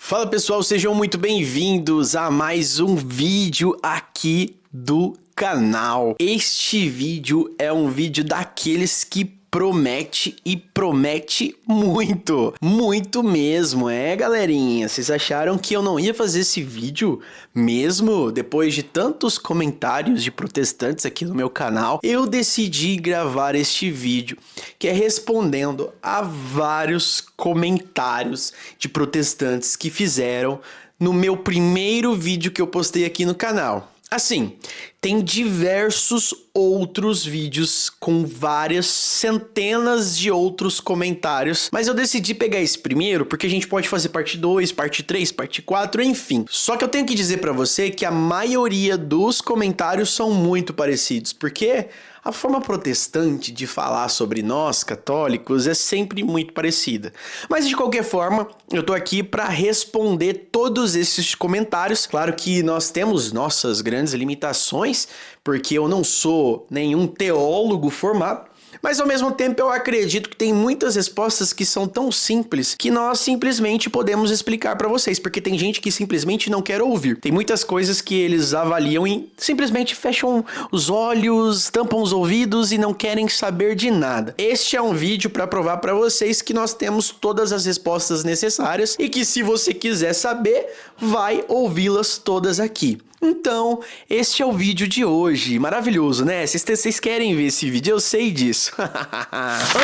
Fala pessoal, sejam muito bem-vindos a mais um vídeo aqui do canal. Este vídeo é um vídeo daqueles que promete e promete muito, muito mesmo, galerinha? Vocês acharam que eu não ia fazer esse vídeo mesmo? Depois de tantos comentários de protestantes aqui no meu canal, eu decidi gravar este vídeo, que é respondendo a vários comentários de protestantes que fizeram no meu primeiro vídeo que eu postei aqui no canal. Assim, tem diversos outros vídeos com várias centenas de outros comentários, mas eu decidi pegar esse primeiro porque a gente pode fazer parte 2, parte 3, parte 4, enfim. Só que eu tenho que dizer pra você que a maioria dos comentários são muito parecidos, porque a forma protestante de falar sobre nós, católicos, é sempre muito parecida. Mas de qualquer forma, eu tô aqui para responder todos esses comentários. Claro que nós temos nossas grandes limitações, porque eu não sou nenhum teólogo formado. Mas ao mesmo tempo eu acredito que tem muitas respostas que são tão simples que nós simplesmente podemos explicar para vocês, porque tem gente que simplesmente não quer ouvir. Tem muitas coisas que eles avaliam e simplesmente fecham os olhos, tampam os ouvidos e não querem saber de nada. Este é um vídeo para provar para vocês que nós temos todas as respostas necessárias e que se você quiser saber, vai ouvi-las todas aqui. Então, este é o vídeo de hoje. Maravilhoso, né? Vocês querem ver esse vídeo? Eu sei disso.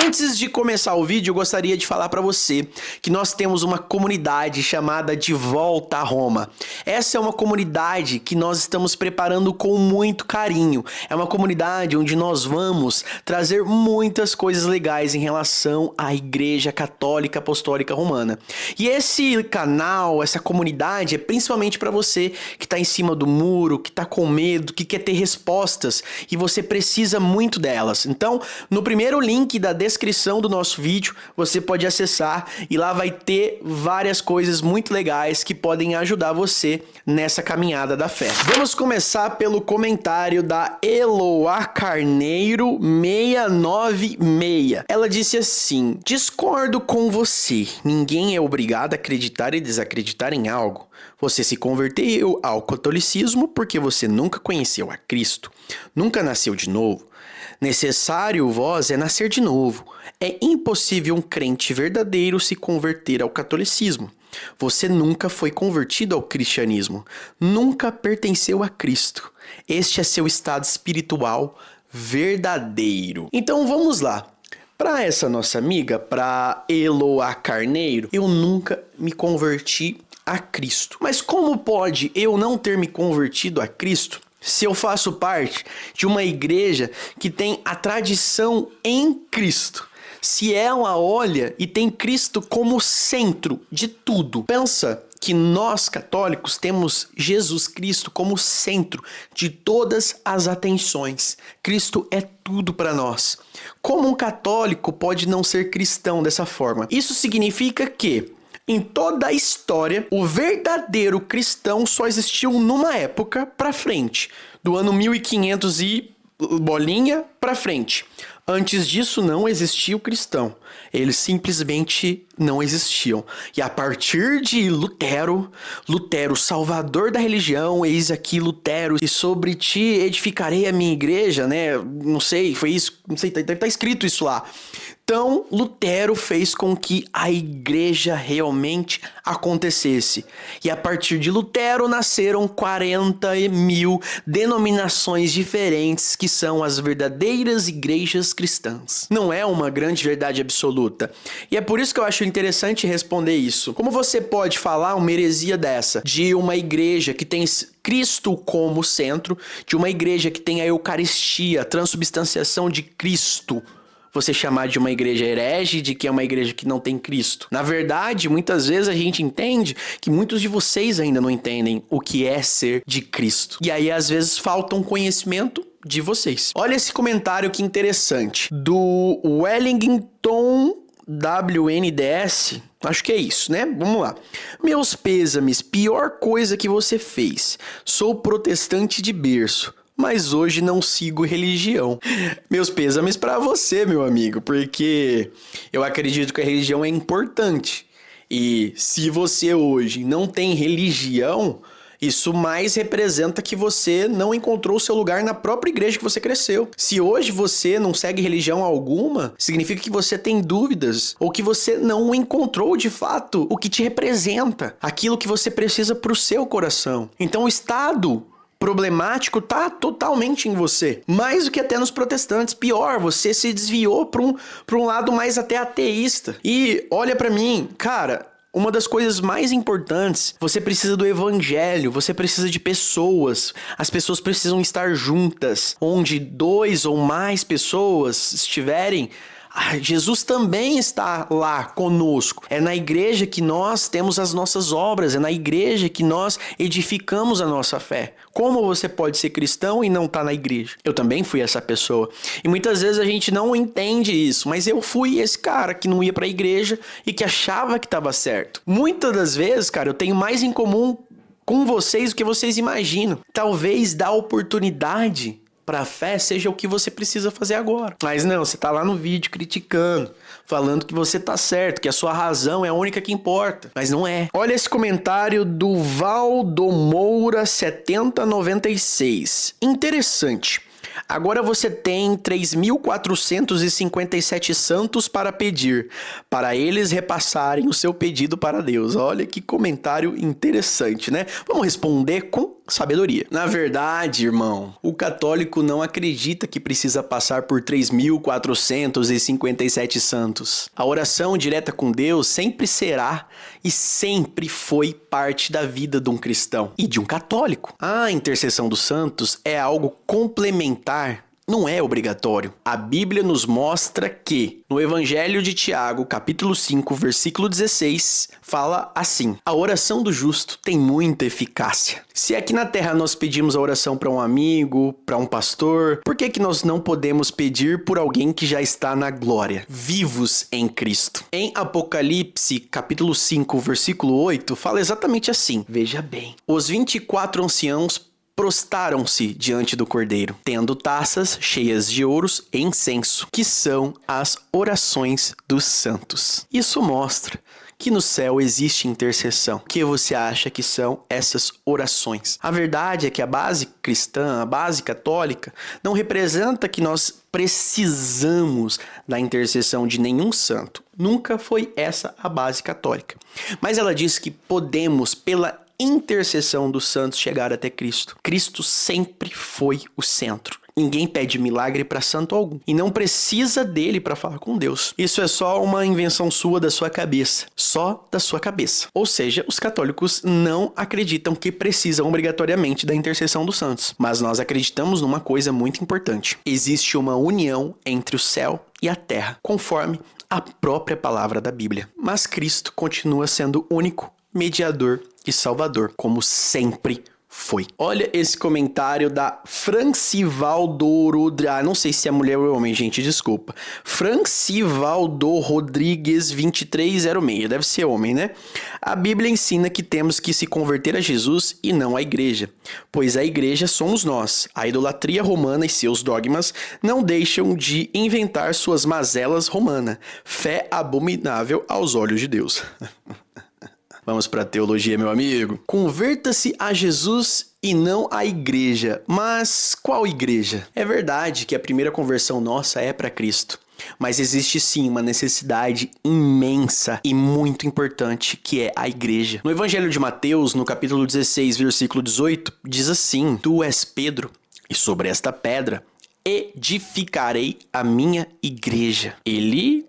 Antes de começar o vídeo, eu gostaria de falar para você que nós temos uma comunidade chamada De Volta a Roma. Essa é uma comunidade que nós estamos preparando com muito carinho. É uma comunidade onde nós vamos trazer muitas coisas legais em relação à Igreja Católica Apostólica Romana. E esse canal, essa comunidade é principalmente para você que está em cima do muro, que tá com medo, que quer ter respostas e você precisa muito delas. Então, no primeiro link da descrição do nosso vídeo, você pode acessar e lá vai ter várias coisas muito legais que podem ajudar você nessa caminhada da fé. Vamos começar pelo comentário da Eloá Carneiro 696. Ela disse assim: discordo com você. Ninguém é obrigado a acreditar e desacreditar em algo. Você se converteu ao catolicismo porque você nunca conheceu a Cristo, nunca nasceu de novo. Necessário vós é nascer de novo. É impossível um crente verdadeiro se converter ao catolicismo. Você nunca foi convertido ao cristianismo, nunca pertenceu a Cristo. Este é seu estado espiritual verdadeiro. Então vamos lá. Para essa nossa amiga, para Eloá Carneiro, eu nunca me converti a Cristo. Mas como pode eu não ter me convertido a Cristo se eu faço parte de uma igreja que tem a tradição em Cristo? Se ela olha e tem Cristo como centro de tudo. Pensa que nós católicos temos Jesus Cristo como centro de todas as atenções. Cristo é tudo para nós. Como um católico pode não ser cristão dessa forma? Isso significa que em toda a história, o verdadeiro cristão só existiu numa época pra frente, do ano 1500 e bolinha pra frente. Antes disso não existia o cristão, eles simplesmente não existiam. E a partir de Lutero, salvador da religião, eis aqui Lutero, e sobre ti edificarei a minha igreja, né? Não sei, foi isso, não sei, tá escrito isso lá. Então, Lutero fez com que a igreja realmente acontecesse. E a partir de Lutero nasceram 40 mil denominações diferentes que são as verdadeiras igrejas cristãs. Não é uma grande verdade absoluta. E é por isso que eu acho interessante responder isso. Como você pode falar uma heresia dessa? De uma igreja que tem Cristo como centro, de uma igreja que tem a Eucaristia, a transubstanciação de Cristo, você chamar de uma igreja herege, de que é uma igreja que não tem Cristo. Na verdade, muitas vezes a gente entende que muitos de vocês ainda não entendem o que é ser de Cristo. E aí, às vezes, falta um conhecimento de vocês. Olha esse comentário que interessante. Do Wellington WNDS, acho que é isso, né? Vamos lá. Meus pêsames, pior coisa que você fez. Sou protestante de berço, mas hoje não sigo religião. Meus pêsames pra você, meu amigo, porque eu acredito que a religião é importante. E se você hoje não tem religião, isso mais representa que você não encontrou o seu lugar na própria igreja que você cresceu. Se hoje você não segue religião alguma, significa que você tem dúvidas ou que você não encontrou de fato o que te representa, aquilo que você precisa para o seu coração. Então o estado problemático tá totalmente em você. Mais do que até nos protestantes. Pior, você se desviou para um lado mais até ateísta. E olha para mim, cara, uma das coisas mais importantes, você precisa do evangelho, você precisa de pessoas. As pessoas precisam estar juntas. Onde 2 ou mais pessoas estiverem, Jesus também está lá conosco. É na igreja que nós temos as nossas obras, é na igreja que nós edificamos a nossa fé. Como você pode ser cristão e não estar na igreja? Eu também fui essa pessoa. E muitas vezes a gente não entende isso, mas eu fui esse cara que não ia para a igreja e que achava que estava certo. Muitas das vezes, cara, eu tenho mais em comum com vocês do que vocês imaginam. Talvez dar oportunidade para a fé seja o que você precisa fazer agora. Mas não, você tá lá no vídeo criticando, falando que você tá certo, que a sua razão é a única que importa. Mas não é. Olha esse comentário do Valdomoura 7096. Interessante. Agora você tem 3.457 santos para pedir, para eles repassarem o seu pedido para Deus. Olha que comentário interessante, né? Vamos responder com sabedoria. Na verdade, irmão, o católico não acredita que precisa passar por 3.457 santos. A oração direta com Deus sempre será e sempre foi parte da vida de um cristão e de um católico. A intercessão dos santos é algo complementar, não é obrigatório. A Bíblia nos mostra que, no Evangelho de Tiago, capítulo 5, versículo 16, fala assim: a oração do justo tem muita eficácia. Se aqui na terra nós pedimos a oração para um amigo, para um pastor, por que nós não podemos pedir por alguém que já está na glória, vivos em Cristo? Em Apocalipse, capítulo 5, versículo 8, fala exatamente assim. Veja bem. Os 24 anciãos prostaram-se diante do Cordeiro, tendo taças cheias de ouros e incenso, que são as orações dos santos. Isso mostra que no céu existe intercessão. O que você acha que são essas orações? A verdade é que a base cristã, a base católica, não representa que nós precisamos da intercessão de nenhum santo. Nunca foi essa a base católica. Mas ela diz que podemos, pela intercessão dos santos, chegar até Cristo. Cristo sempre foi o centro. Ninguém pede milagre para santo algum. E não precisa dele para falar com Deus. Isso é só uma invenção sua, da sua cabeça. Só da sua cabeça. Ou seja, os católicos não acreditam que precisam obrigatoriamente da intercessão dos santos. Mas nós acreditamos numa coisa muito importante. Existe uma união entre o céu e a terra, conforme a própria palavra da Bíblia. Mas Cristo continua sendo único, mediador e salvador, como sempre foi. Olha esse comentário da Francivaldoro... não sei se é mulher ou homem, gente, desculpa. Francivaldo Rodrigues 2306. Deve ser homem, né? A Bíblia ensina que temos que se converter a Jesus e não à igreja, pois a igreja somos nós. A idolatria romana e seus dogmas não deixam de inventar suas mazelas romanas. Fé abominável aos olhos de Deus. Vamos para a teologia, meu amigo. Converta-se a Jesus e não à igreja. Mas qual igreja? É verdade que a primeira conversão nossa é para Cristo. Mas existe sim uma necessidade imensa e muito importante, que é a igreja. No Evangelho de Mateus, no capítulo 16, versículo 18, diz assim: Tu és Pedro, e sobre esta pedra edificarei a minha igreja. Ele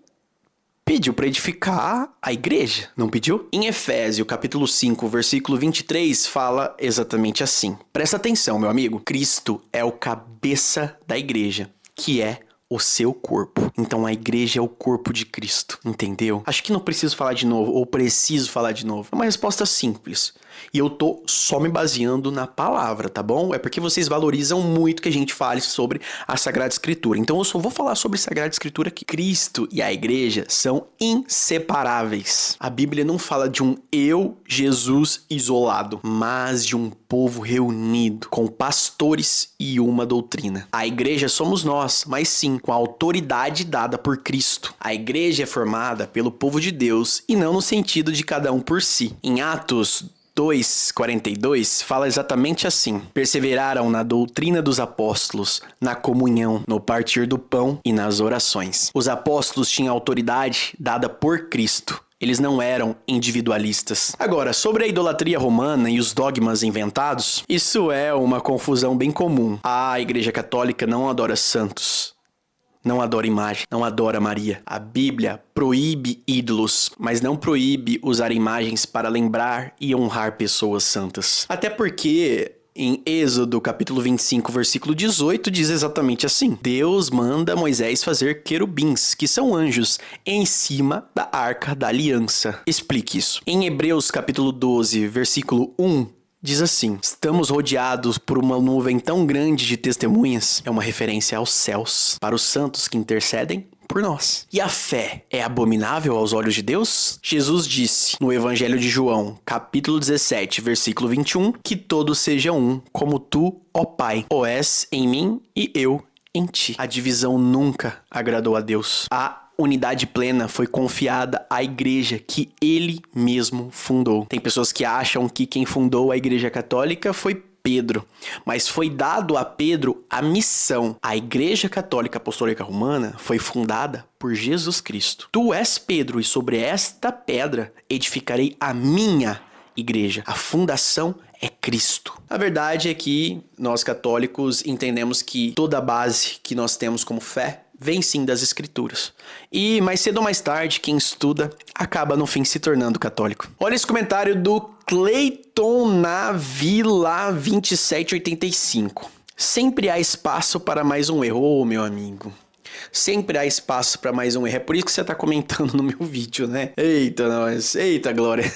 pediu para edificar a igreja, não pediu? Em Efésios, capítulo 5, versículo 23, fala exatamente assim. Presta atenção, meu amigo. Cristo é o cabeça da igreja, que é o seu corpo. Então a igreja é o corpo de Cristo, entendeu? Acho que não preciso falar de novo, ou preciso falar de novo. É uma resposta simples. E eu tô só me baseando na palavra, tá bom? É porque vocês valorizam muito que a gente fale sobre a Sagrada Escritura. Então eu só vou falar sobre a Sagrada Escritura aqui. Cristo e a igreja são inseparáveis. A Bíblia não fala de um eu, Jesus, isolado, mas de um povo reunido, com pastores e uma doutrina. A igreja somos nós, mas sim, sim com a autoridade dada por Cristo. A igreja é formada pelo povo de Deus e não no sentido de cada um por si. Em Atos 2:42 fala exatamente assim: perseveraram na doutrina dos apóstolos, na comunhão, no partir do pão e nas orações. Os apóstolos tinham autoridade dada por Cristo. Eles não eram individualistas. Agora, sobre a idolatria romana e os dogmas inventados, isso é uma confusão bem comum. A Igreja Católica não adora santos, não adora imagem, não adora Maria. A Bíblia proíbe ídolos, mas não proíbe usar imagens para lembrar e honrar pessoas santas. Até porque em Êxodo, capítulo 25, versículo 18, diz exatamente assim: Deus manda Moisés fazer querubins, que são anjos, em cima da arca da aliança. Explique isso. Em Hebreus, capítulo 12, versículo 1, diz assim: estamos rodeados por uma nuvem tão grande de testemunhas. É uma referência aos céus, para os santos que intercedem por nós. E a fé é abominável aos olhos de Deus? Jesus disse no Evangelho de João, capítulo 17, versículo 21, que todos sejam um, como tu, ó Pai, o és em mim e eu em ti. A divisão nunca agradou a Deus. A unidade plena foi confiada à igreja que ele mesmo fundou. Tem pessoas que acham que quem fundou a Igreja Católica foi Pedro, mas foi dado a Pedro a missão. A Igreja Católica Apostólica Romana foi fundada por Jesus Cristo. Tu és Pedro, e sobre esta pedra edificarei a minha igreja. A fundação é Cristo. A verdade é que nós católicos entendemos que toda a base que nós temos como fé vem sim das escrituras. E mais cedo ou mais tarde, quem estuda acaba no fim se tornando católico. Olha esse comentário do Cleiton na Vila 2785. Sempre há espaço para mais um erro, ô meu amigo. Sempre há espaço para mais um erro. É por isso que você tá comentando no meu vídeo, né? Eita, nós. Eita, glória.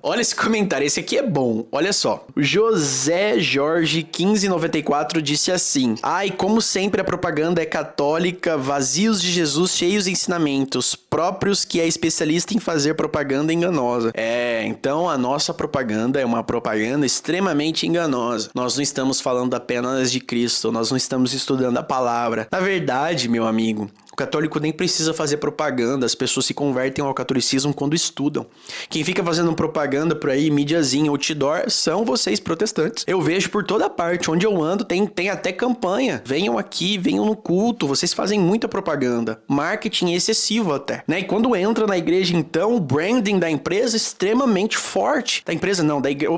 Olha esse comentário. Esse aqui é bom. Olha só. José Jorge 1594 disse assim: ai, como sempre a propaganda é católica, vazios de Jesus, cheios de ensinamentos próprios, que é especialista em fazer propaganda enganosa. Então a nossa propaganda é uma propaganda extremamente enganosa. Nós não estamos falando apenas de Cristo, nós não estamos estudando a palavra. Na verdade, meu amigo, o católico nem precisa fazer propaganda, as pessoas se convertem ao catolicismo quando estudam. Quem fica fazendo propaganda por aí, mídiazinha, outdoor, são vocês protestantes. Eu vejo por toda parte, onde eu ando, tem até campanha. Venham aqui, venham no culto, vocês fazem muita propaganda. Marketing excessivo até, né? E quando entra na igreja, então, o branding da empresa é extremamente forte. Da empresa não, da igreja,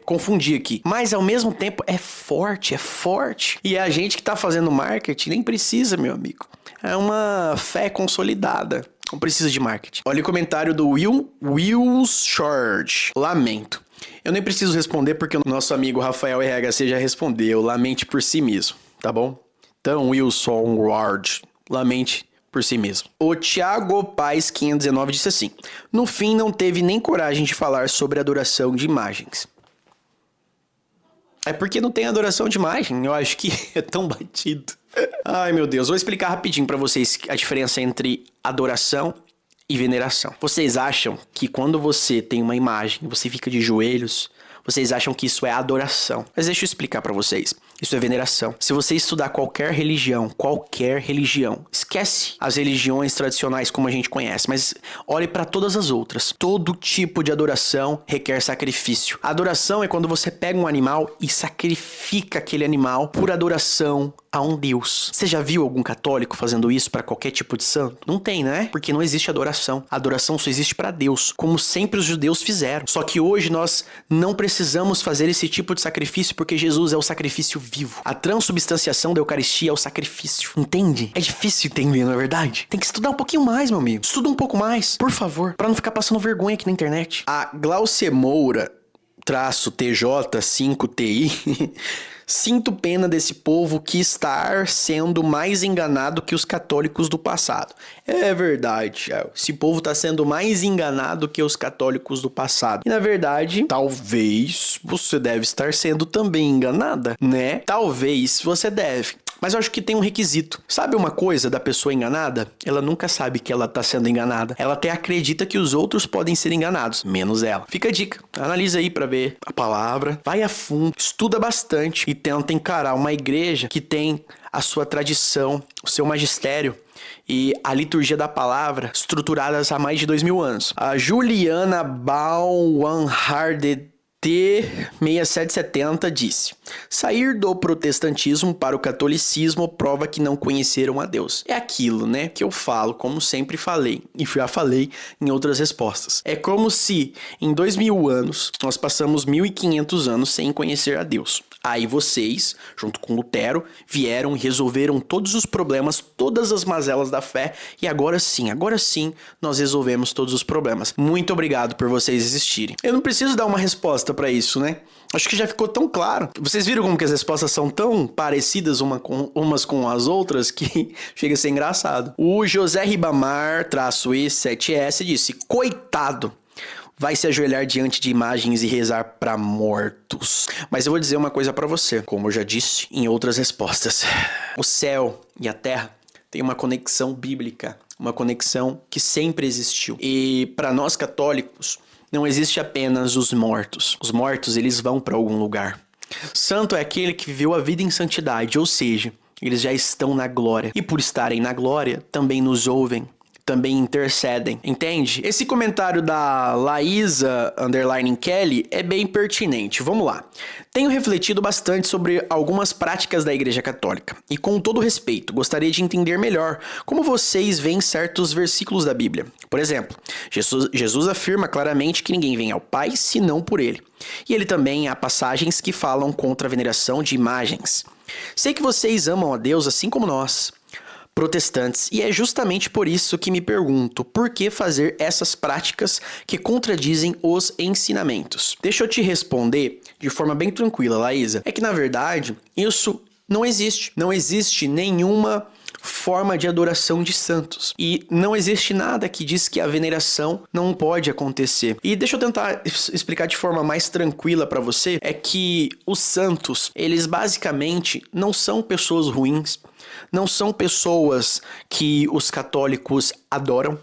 confundi aqui. Mas ao mesmo tempo é forte, é forte. E a gente que tá fazendo marketing nem precisa, meu amigo. É uma fé consolidada. Não precisa de marketing. Olha o comentário do Will Short. Lamento. Eu nem preciso responder porque o nosso amigo Rafael RHC já respondeu. Lamente por si mesmo, tá bom? Então, Wilson Ward, lamente por si mesmo. O Thiago Paz 519 disse assim: no fim não teve nem coragem de falar sobre adoração de imagens. É porque não tem adoração de imagem. Eu acho que é tão batido. Ai, meu Deus. Vou explicar rapidinho pra vocês a diferença entre adoração e veneração. Vocês acham que quando você tem uma imagem, você fica de joelhos, vocês acham que isso é adoração. Mas deixa eu explicar pra vocês. Isso é veneração. Se você estudar qualquer religião, esquece as religiões tradicionais como a gente conhece, mas olhe para todas as outras. Todo tipo de adoração requer sacrifício. A adoração é quando você pega um animal e sacrifica aquele animal por adoração a um Deus. Você já viu algum católico fazendo isso para qualquer tipo de santo? Não tem, né? Porque não existe adoração. A adoração só existe para Deus, como sempre os judeus fizeram. Só que hoje nós não precisamos fazer esse tipo de sacrifício porque Jesus é o sacrifício vivo. A transubstanciação da Eucaristia é o sacrifício. Entende? É difícil entender, não é verdade? Tem que estudar um pouquinho mais, meu amigo. Estuda um pouco mais, por favor, para não ficar passando vergonha aqui na internet. A Glaucia Moura, -TJ5TI... Sinto pena desse povo que está sendo mais enganado que os católicos do passado. É verdade, esse povo está sendo mais enganado que os católicos do passado. E na verdade, talvez você deve estar sendo também enganada, né? Talvez você deve. Mas eu acho que tem um requisito. Sabe uma coisa da pessoa enganada? Ela nunca sabe que ela tá sendo enganada. Ela até acredita que os outros podem ser enganados, menos ela. Fica a dica. Analisa aí pra ver a palavra. Vai a fundo, estuda bastante e tenta encarar uma igreja que tem a sua tradição, o seu magistério e a liturgia da palavra estruturadas há mais de 2000 anos. A Juliana Bauernhardt T6770 disse: sair do protestantismo para o catolicismo prova que não conheceram a Deus. É aquilo, né, que eu falo, como sempre falei, e já falei em outras respostas. É como se em 2000 anos nós passamos 1500 anos sem conhecer a Deus. Aí vocês, junto com Lutero, vieram e resolveram todos os problemas, todas as mazelas da fé, e agora sim, nós resolvemos todos os problemas. Muito obrigado por vocês existirem. Eu não preciso dar uma resposta pra isso, né? Acho que já ficou tão claro. Vocês viram como que as respostas são tão parecidas umas com as outras que chega a ser engraçado. O José Ribamar-E7S disse: coitado, vai se ajoelhar diante de imagens e rezar para mortos. Mas eu vou dizer uma coisa para você, como eu já disse em outras respostas. O céu e a terra têm uma conexão bíblica, uma conexão que sempre existiu. E para nós católicos, não existe apenas os mortos. Os mortos, eles vão para algum lugar. Santo é aquele que viveu a vida em santidade, ou seja, eles já estão na glória. E por estarem na glória, também nos ouvem, também intercedem, entende? Esse comentário da Laísa_Kelly é bem pertinente. Vamos lá. Tenho refletido bastante sobre algumas práticas da Igreja Católica e, com todo respeito, gostaria de entender melhor como vocês veem certos versículos da Bíblia. Por exemplo, Jesus afirma claramente que ninguém vem ao Pai senão por Ele. E ele também há passagens que falam contra a veneração de imagens. Sei que vocês amam a Deus assim como nós, protestantes, e é justamente por isso que me pergunto por que fazer essas práticas que contradizem os ensinamentos. Deixa eu te responder de forma bem tranquila, Laísa. É que na verdade isso não existe. Não existe nenhuma forma de adoração de santos. E não existe nada que diz que a veneração não pode acontecer. E deixa eu tentar explicar de forma mais tranquila para você, é que os santos, eles basicamente não são pessoas ruins, não são pessoas que os católicos adoram,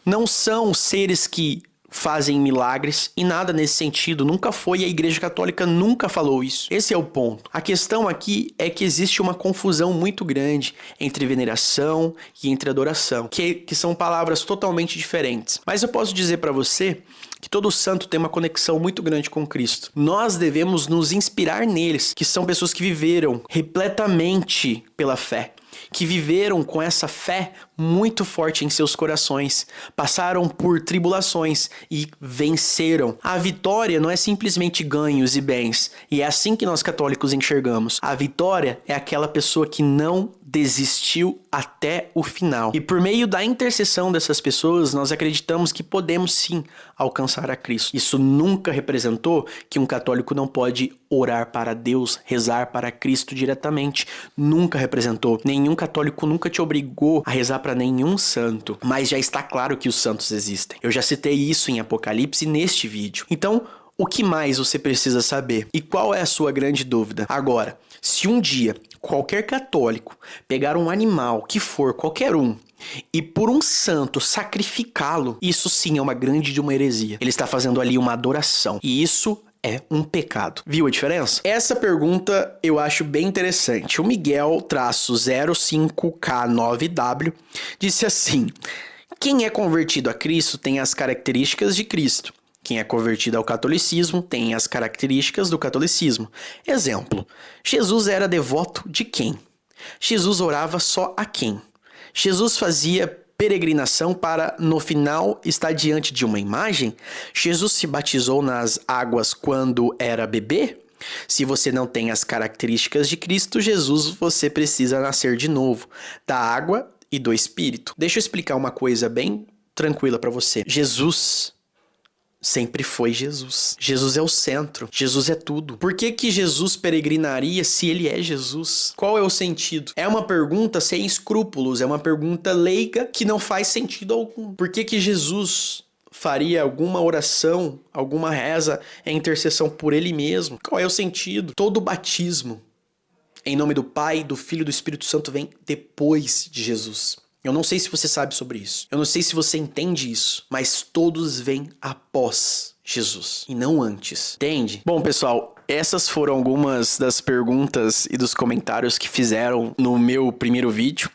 não são seres que fazem milagres e nada nesse sentido, nunca foi, a Igreja Católica nunca falou isso. Esse é o ponto. A questão aqui é que existe uma confusão muito grande entre veneração e entre adoração, que são palavras totalmente diferentes. Mas eu posso dizer para você que todo santo tem uma conexão muito grande com Cristo. Nós devemos nos inspirar neles, que são pessoas que viveram repletamente pela fé, que viveram com essa fé muito forte em seus corações, passaram por tribulações e venceram. A vitória não é simplesmente ganhos e bens, e é assim que nós católicos enxergamos. A vitória é aquela pessoa que não desistiu até o final. E por meio da intercessão dessas pessoas, nós acreditamos que podemos sim alcançar a Cristo. Isso nunca representou que um católico não pode orar para Deus, rezar para Cristo diretamente. Nunca representou. Nenhum católico nunca te obrigou a rezar para nenhum santo. Mas já está claro que os santos existem. Eu já citei isso em Apocalipse neste vídeo. Então, o que mais você precisa saber? E qual é a sua grande dúvida? Agora, se um dia qualquer católico pegar um animal, que for qualquer um, e por um santo sacrificá-lo, isso sim é uma grande de uma heresia. Ele está fazendo ali uma adoração. E isso é um pecado. Viu a diferença? Essa pergunta eu acho bem interessante. O Miguel-05K9W disse assim: quem é convertido a Cristo tem as características de Cristo. Quem é convertido ao catolicismo tem as características do catolicismo. Exemplo: Jesus era devoto de quem? Jesus orava só a quem? Jesus fazia peregrinação para, no final, estar diante de uma imagem? Jesus se batizou nas águas quando era bebê? Se você não tem as características de Cristo Jesus, você precisa nascer de novo, da água e do Espírito. Deixa eu explicar uma coisa bem tranquila para você. Jesus sempre foi Jesus. Jesus é o centro. Jesus é tudo. Por que que Jesus peregrinaria se ele é Jesus? Qual é o sentido? É uma pergunta sem escrúpulos. É uma pergunta leiga que não faz sentido algum. Por que que Jesus faria alguma oração, alguma reza, intercessão por ele mesmo? Qual é o sentido? Todo batismo em nome do Pai, do Filho e do Espírito Santo vem depois de Jesus. Eu não sei se você sabe sobre isso. Eu não sei se você entende isso. Mas todos vêm após Jesus e não antes. Entende? Bom, pessoal, essas foram algumas das perguntas e dos comentários que fizeram no meu primeiro vídeo.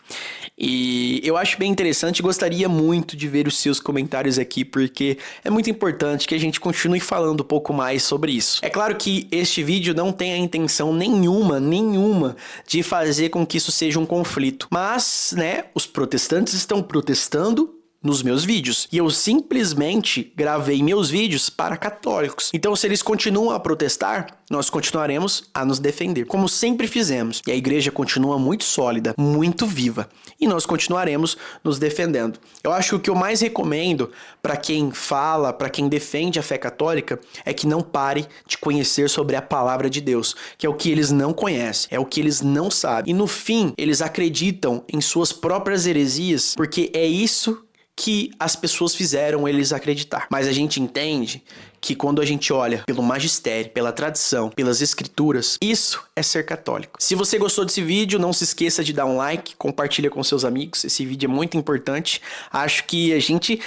E eu acho bem interessante, gostaria muito de ver os seus comentários aqui, porque é muito importante que a gente continue falando um pouco mais sobre isso. É claro que este vídeo não tem a intenção nenhuma de fazer com que isso seja um conflito. Mas, né, os protestantes estão protestando nos meus vídeos. E eu simplesmente gravei meus vídeos para católicos. Então, se eles continuam a protestar, nós continuaremos a nos defender, como sempre fizemos. E a igreja continua muito sólida, muito viva. E nós continuaremos nos defendendo. Eu acho que o que eu mais recomendo para quem fala, para quem defende a fé católica, é que não pare de conhecer sobre a palavra de Deus, que é o que eles não conhecem, é o que eles não sabem. E no fim, eles acreditam em suas próprias heresias, porque é isso que as pessoas fizeram eles acreditar. Mas a gente entende que quando a gente olha pelo magistério, pela tradição, pelas escrituras, isso é ser católico. Se você gostou desse vídeo, não se esqueça de dar um like, compartilha com seus amigos, esse vídeo é muito importante. Acho que a gente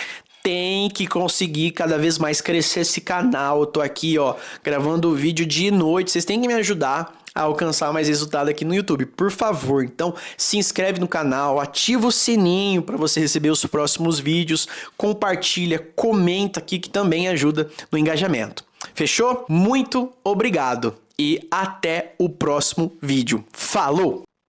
tem que conseguir cada vez mais crescer esse canal. Eu tô aqui, ó, gravando o vídeo de noite, vocês têm que me ajudar a alcançar mais resultado aqui no YouTube, por favor. Então, se inscreve no canal, ativa o sininho para você receber os próximos vídeos, compartilha, comenta aqui que também ajuda no engajamento. Fechou? Muito obrigado e até o próximo vídeo. Falou!